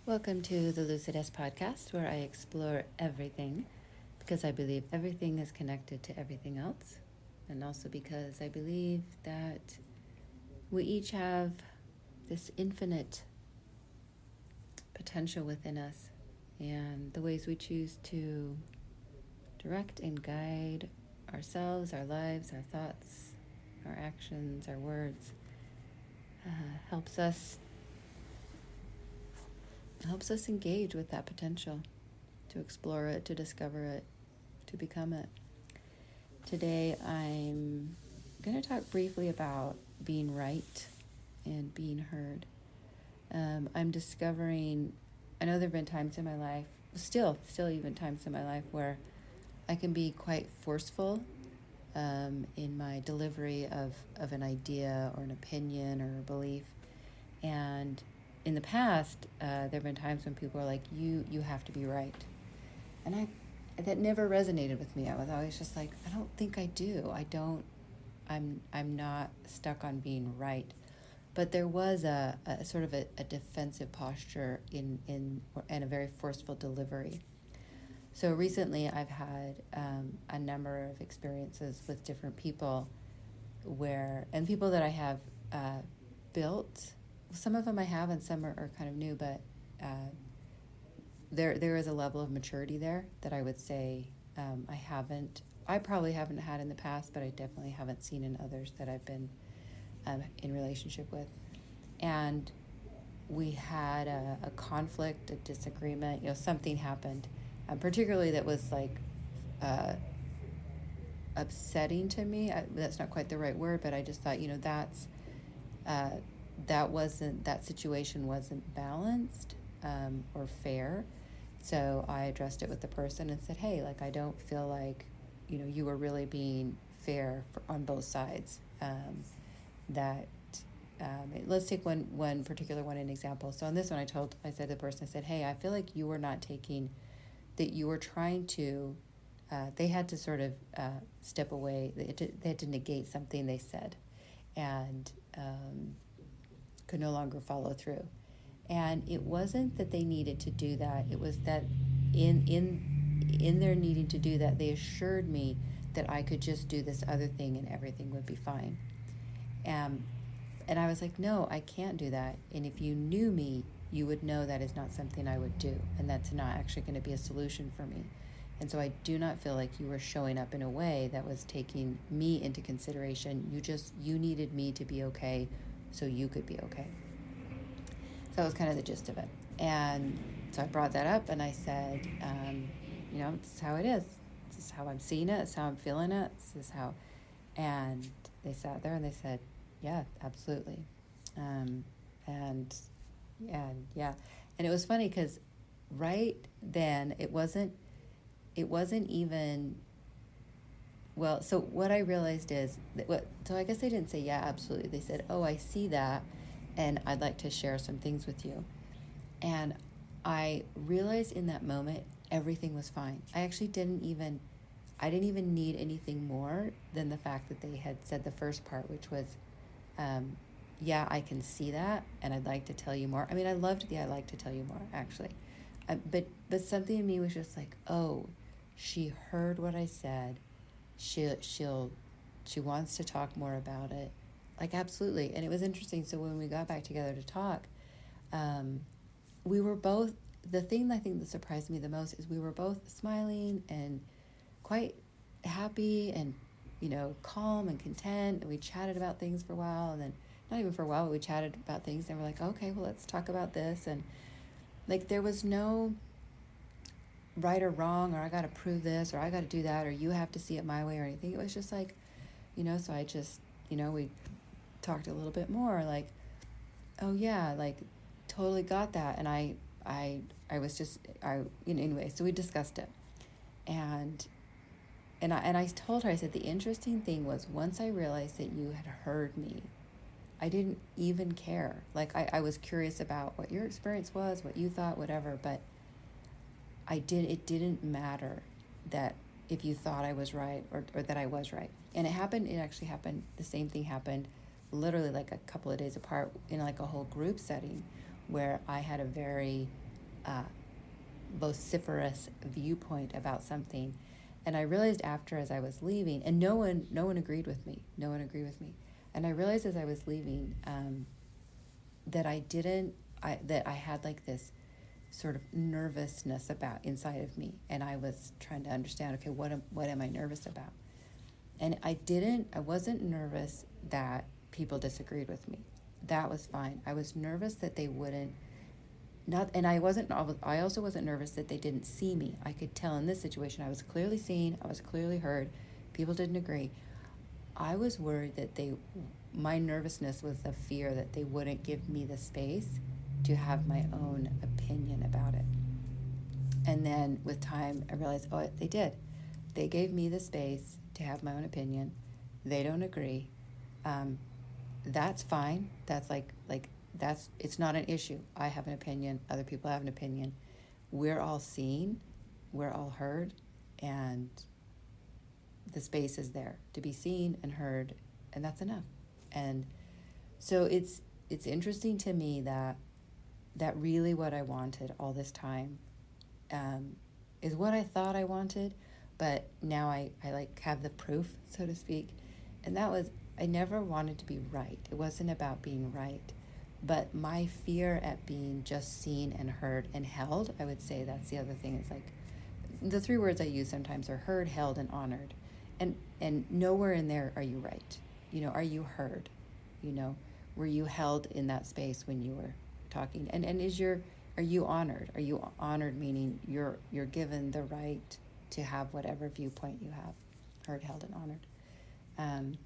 Welcome to the Lucidess podcast, where I explore everything because I believe everything is connected to everything else, and also because I believe that we each have this infinite potential within us, and the ways we choose to direct and guide ourselves, our lives, our thoughts, our actions, our words uh, helps us helps us engage with that potential, to explore it, to discover it, to become it. Today I'm going to talk briefly about being right and being heard. I'm discovering, I know there have been times in my life, still even times in my life where I can be quite forceful in my delivery of an idea or an opinion or a belief. And in the past, there have been times when people are like, you have to be right. And that never resonated with me. I was always just like, I don't think I do. I'm not stuck on being right. But there was a sort of a defensive posture and a very forceful delivery. So recently I've had a number of experiences with different people and people that I have built. Some of them I have and some are kind of new, but there is a level of maturity there that I would say I probably haven't had in the past, but I definitely haven't seen in others that I've been in relationship with. And we had a conflict, a disagreement, something happened, particularly that was like upsetting to me. That's not quite the right word, but I just thought, that situation wasn't balanced or fair. So I addressed it with the person and said, hey, like, I don't feel like, you were really being fair on both sides. Let's take one particular one an example. So on this one, I said to the person, I said, hey, I feel like you were not taking, that you were trying to, they had to sort of step away. They had to negate something they said and could no longer follow through. And it wasn't that they needed to do that. It was that in their needing to do that, they assured me that I could just do this other thing and everything would be fine. And I was like, no, I can't do that. And if you knew me, you would know that is not something I would do. And that's not actually going to be a solution for me. And so I do not feel like you were showing up in a way that was taking me into consideration. You needed me to be okay so you could be okay. So that was kind of the gist of it. And so I brought that up and I said, this is how it is. This is how I'm seeing it. This is how I'm feeling it. This is how. And they sat there and they said, yeah, absolutely. And it was funny because right then it wasn't even, well, so what I realized is so I guess they didn't say, yeah, absolutely. They said, oh, I see that. And I'd like to share some things with you. And I realized in that moment, everything was fine. I didn't even need anything more than the fact that they had said the first part, which was, yeah, I can see that, and I'd like to tell you more. I mean, I loved the I'd like to tell you more, actually. But something in me was just like, oh, she heard what I said. She wants to talk more about it. Like, absolutely. And it was interesting. So when we got back together to talk, we were both, the thing I think that surprised me the most is we were both smiling and quite happy and, calm and content. And we chatted about things for a while, and then not even for a while, but we chatted about things and we're like, okay, well, let's talk about this. And like, there was no right or wrong, or I got to prove this, or I got to do that, or you have to see it my way or anything. It was just like, so I just, we talked a little bit more, like, oh yeah, like, totally got that. And I was just, anyway, so we discussed it. And I told her, I said, the interesting thing was once I realized that you had heard me, I didn't even care. Like, I was curious about what your experience was, what you thought, whatever, but it didn't matter that if you thought I was right or that I was right. And it actually happened, the same thing happened literally like a couple of days apart in like a whole group setting where I had a very uh, vociferous viewpoint about something. And I realized after, as I was leaving, and no one agreed with me. No one agreed with me. And I realized as I was leaving, that that I had like this sort of nervousness about inside of me, and I was trying to understand, okay, what am I nervous about? And I wasn't nervous that people disagreed with me. That was fine. I was nervous that they wouldn't, not, and I also wasn't nervous that they didn't see me. I could tell in this situation I was clearly seen, I was clearly heard. People didn't agree. I was worried that my nervousness was the fear that they wouldn't give me the space to have my own opinion about it. And then with time, I realized, oh, they did. They gave me the space to have my own opinion. They don't agree. That's fine. That's it's not an issue. I have an opinion. Other people have an opinion. We're all seen. We're all heard. And the space is there to be seen and heard, and that's enough. And so it's interesting to me that really what I wanted all this time is what I thought I wanted, but now I like have the proof, so to speak. And that was, I never wanted to be right. It wasn't about being right, but my fear at being just seen and heard and held, I would say that's the other thing. It's like the three words I use sometimes are heard, held, and honored. And nowhere in there are you right. Are you heard? Were you held in that space when you were talking? And are you honored? Are you honored meaning you're given the right to have whatever viewpoint you have, heard, held, and honored. And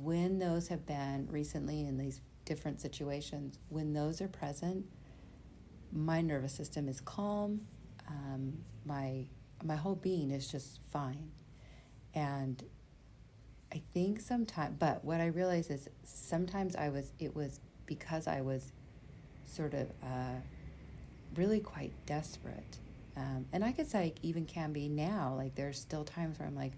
when those have been recently in these different situations, when those are present, my nervous system is calm. My whole being is just fine. And I think sometimes, but what I realize is sometimes it was because I was sort of really quite desperate. And I could say even can be now, like there's still times where I'm like,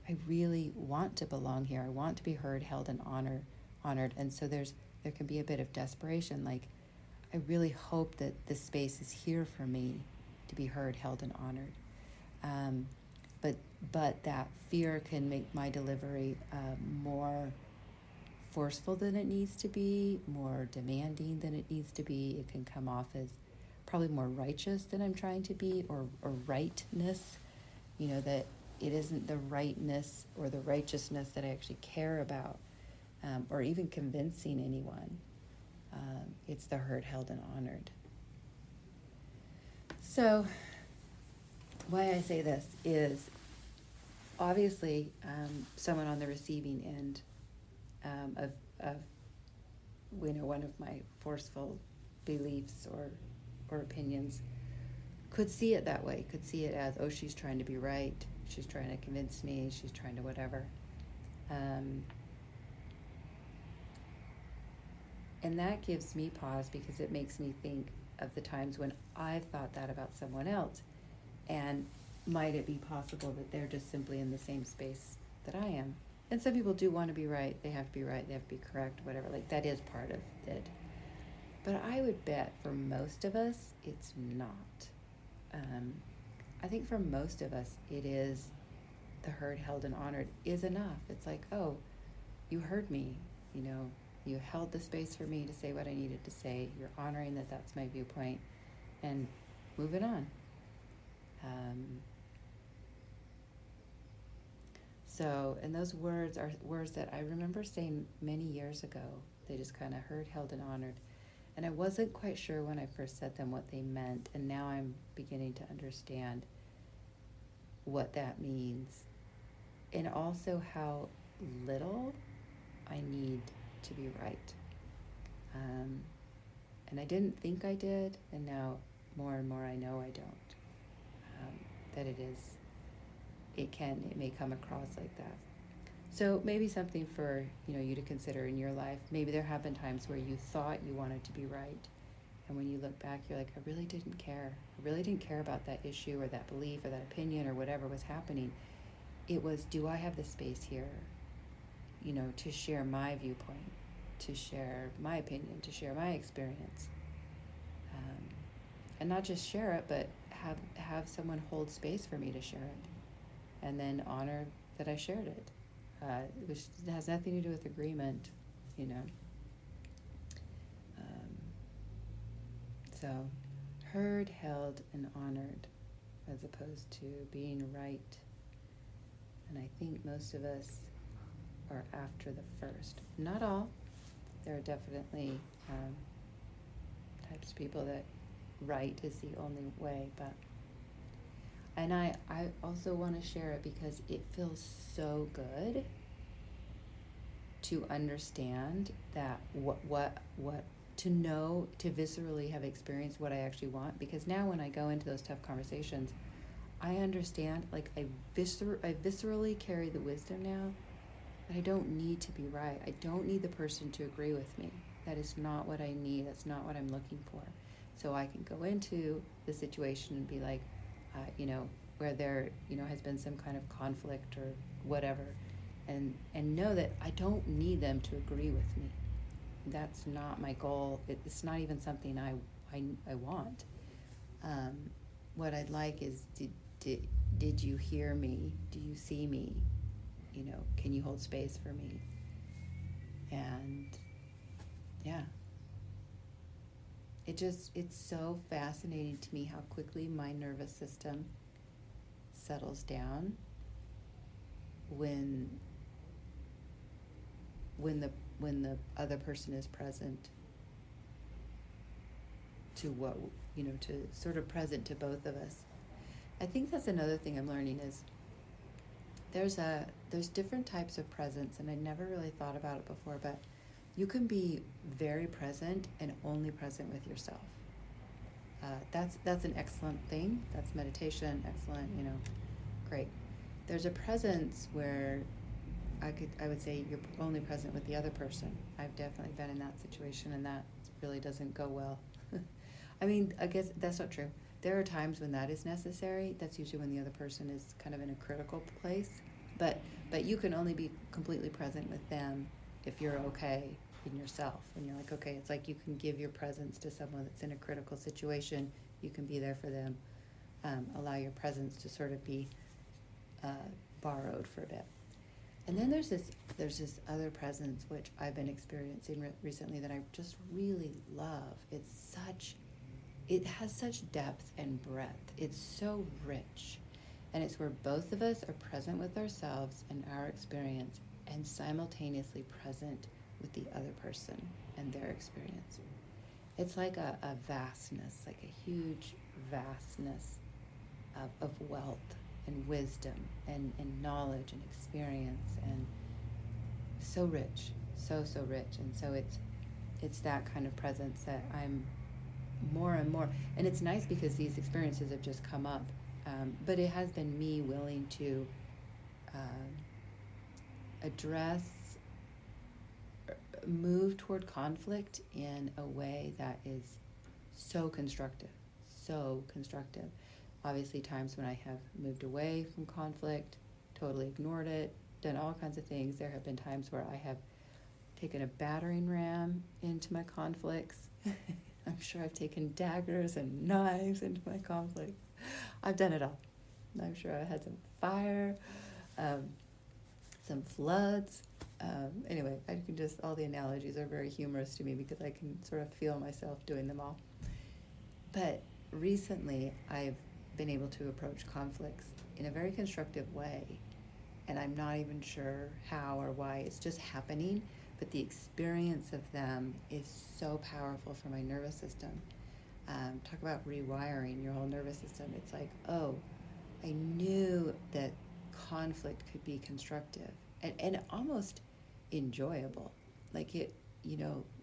I really want to belong here. I want to be heard, held, and honored. And so there can be a bit of desperation. Like, I really hope that this space is here for me to be heard, held, and honored. But that fear can make my delivery more forceful than it needs to be, more demanding than it needs to be. It can come off as probably more righteous than I'm trying to be, or rightness, that it isn't the rightness or the righteousness that I actually care about, or even convincing anyone. It's the heard, held, and honored. So why I say this is obviously someone on the receiving end of one of my forceful beliefs or opinions could see it that way, could see it as, oh, she's trying to be right, she's trying to convince me, she's trying to whatever. And that gives me pause because it makes me think of the times when I've thought that about someone else. And might it be possible that they're just simply in the same space that I am? And some people do want to be right. They have to be right. They have to be correct, whatever. Like, that is part of it. But I would bet for most of us, it's not. I think for most of us, it is the heard, held, and honored is enough. It's like, oh, you heard me, you held the space for me to say what I needed to say. You're honoring that that's my viewpoint, and moving on. And those words are words that I remember saying many years ago. They just kind of heard, held, and honored. And I wasn't quite sure when I first said them what they meant, and now I'm beginning to understand what that means, and also how little I need to be right. And I didn't think I did, and now more and more I know I don't. That it may come across like that. So maybe something for you to consider in your life. Maybe there have been times where you thought you wanted to be right, and when you look back, you're like, I really didn't care. I really didn't care about that issue or that belief or that opinion or whatever was happening. It was, do I have the space here, to share my viewpoint? to share my opinion, to share my experience, and not just share it, but have someone hold space for me to share it, and then honor that I shared it, which has nothing to do with agreement, you know. So, heard, held, and honored, as opposed to being right. And I think most of us are after the first. Not all. There are definitely types of people that right is the only way, but and I also want to share it because it feels so good to understand that what to know, to viscerally have experienced what I actually want, because now when I go into those tough conversations, I understand, like I viscerally carry the wisdom now that I don't need to be right. I don't need the person to agree with me. That is not what I need. That's not what I'm looking for. So I can go into the situation and be like, where there, has been some kind of conflict or whatever, and know that I don't need them to agree with me. That's not my goal. It's not even something I want. What I'd like is, did you hear me? Do you see me? Can you hold space for me? And yeah. It's so fascinating to me how quickly my nervous system settles down when the other person is present to to sort of present to both of us. I think that's another thing I'm learning is there's different types of presence, and I never really thought about it before, but you can be very present and only present with yourself. That's an excellent thing. That's meditation. Excellent, great. There's a presence where I would say you're only present with the other person. I've definitely been in that situation, and that really doesn't go well. I mean, I guess that's not true. There are times when that is necessary. That's usually when the other person is kind of in a critical place. But you can only be completely present with them if you're okay in yourself. And you're like, okay, it's like you can give your presence to someone that's in a critical situation. You can be there for them. Allow your presence to sort of be borrowed for a bit. And then there's this other presence which I've been experiencing recently that I just really love. It has such depth and breadth. It's so rich. And it's where both of us are present with ourselves and our experience, and simultaneously present with the other person and their experience. It's like a vastness, like a huge vastness of wealth and wisdom and knowledge and experience, and so rich, so rich. And so it's that kind of presence that I'm more and more, and it's nice because these experiences have just come up, but it has been me willing to move toward conflict in a way that is so constructive. Obviously times when I have moved away from conflict, totally ignored it, done all kinds of things. There have been times where I have taken a battering ram into my conflicts. I'm sure I've taken daggers and knives into my conflicts. I've done it all. I'm sure I had some fire, some floods. Anyway, all the analogies are very humorous to me because I can sort of feel myself doing them all. But recently, I've been able to approach conflicts in a very constructive way, and I'm not even sure how or why. It's just happening, but the experience of them is so powerful for my nervous system. Talk about rewiring your whole nervous system. It's like, oh, I knew that conflict could be constructive and almost enjoyable. Like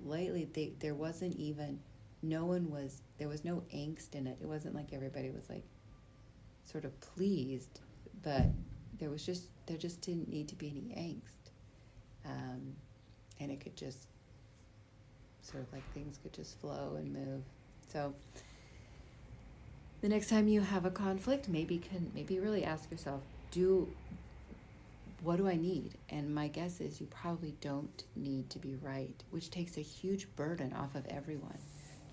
lately there wasn't even, there was no angst in it. It wasn't like everybody was like sort of pleased, but there just didn't need to be any angst. And it could just sort of like things could just flow and move. So the next time you have a conflict, maybe really ask yourself, do what do I need? And my guess is you probably don't need to be right, which takes a huge burden off of everyone.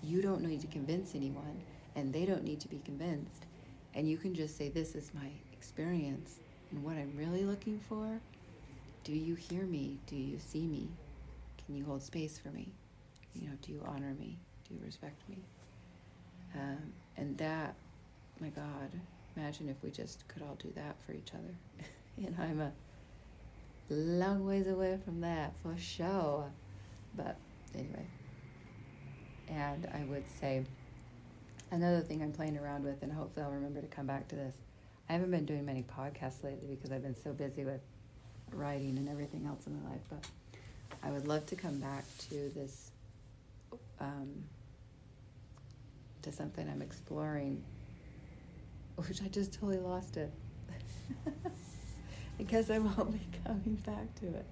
You don't need to convince anyone, and they don't need to be convinced. And you can just say, this is my experience, and what I'm really looking for. Do you hear me? Do you see me? Can you hold space for me? Do you honor me? Do you respect me? And that, my God, imagine if we just could all do that for each other. And I'm a long ways away from that, for sure. But anyway. And I would say, another thing I'm playing around with, and hopefully I'll remember to come back to this. I haven't been doing many podcasts lately because I've been so busy with writing and everything else in my life, but I would love to come back to this, to something I'm exploring, which I just totally lost it. Because I won't be coming back to it.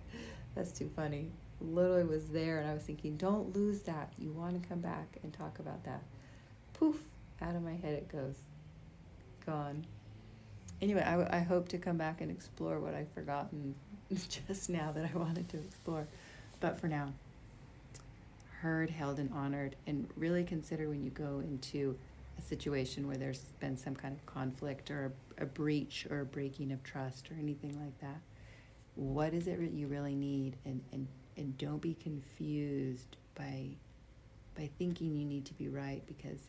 That's too funny. Literally was there, and I was thinking, don't lose that. You want to come back and talk about that. Poof, out of my head it goes. Gone. Anyway, I hope to come back and explore what I've forgotten just now that I wanted to explore. But for now, heard, held, and honored, and really consider when you go into a situation where there's been some kind of conflict or a breach or a breaking of trust or anything like that, what is it you really need? And don't be confused by thinking you need to be right, because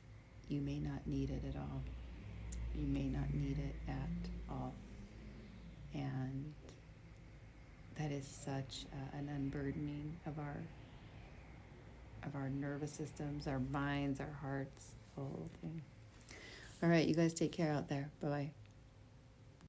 you may not need it at all. You may not need it at all. And that is such an unburdening of our nervous systems, our minds, our hearts, the whole thing. All right, you guys take care out there. Bye-bye.